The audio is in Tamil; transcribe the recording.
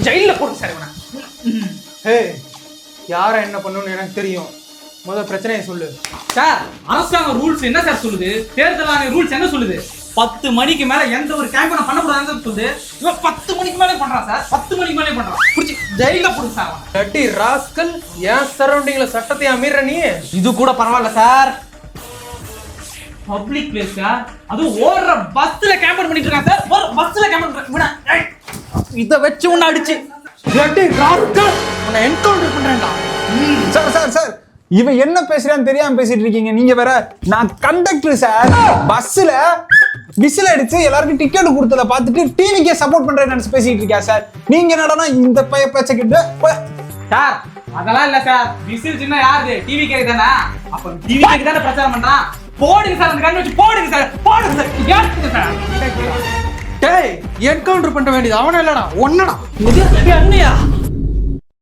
ஜெயில போட்டு சார் இவனை. ஹே, யாரை என்ன பண்ணணும்னு எனக்கு தெரியும். முதல் பிரச்சனையை சொல்லு சார். அரசாங்க ரூல்ஸ் என்ன சார் சொல்லுது? தேர்தல் ஆணைய ரூல்ஸ் என்ன சொல்லுது? 10 மணிக்கு மேல எந்த ஒரு கேம்பெயின் பண்ணக்கூடாதுன்னு சொல்லுது. இவன் 10 மணிக்கு மேலே பண்றான் சார். 10 மணிக்கு மேலே பண்றான். புடிச்சு ஜெயில போடு சார். டட்டி ராஸ்கல், என் சரௌண்டிங்ல சட்டத்தை மீற நீ. இது கூட பரவாயில்ல சார். Public place sir. அது ஓடுற பஸ்ல கேம்பெயின் பண்ணிட்டு இருக்கான் சார். ஒரு பஸ்ல கேம்பெயின் இத வச்சு உன்னை அடிச்சு டட்டி ராஸ்கல், உன்னை என்கவுண்டர் பண்றேன்டா. சார் சார் சார், இவன் என்ன பேசுறான்னு தெரியாம பேசிட்டு இருக்கீங்க. நீங்க வேற. நான் கண்டக்டர் சார். பஸ்ல விசில் அடிச்சு எல்லாருக்கும் டிக்கெட் கொடுத்தத பார்த்துட்டு டிவிக்கே சப்போர்ட் பண்றேன்னு நினைச்சு பேசிட்டு இருக்கா சார். நீங்க என்னடா இந்த பேச்ச கிட்ட சார்? அதெல்லாம் இல்ல சார். விசில் சின்ன யாரு? டிவி கேக்கு தானே. அப்ப டிவி கேக்கு தானே பிரச்சாரம் பண்றான். போடுங்க சார், அந்த கண்ணு வச்சு போடுங்க சார். போடுங்க சார். ஏத்துங்க சார். டேய், என்கவுண்டர் பண்ண வேண்டியது அவன இல்லடா, ஒன்னடா. இது அண்ணியா?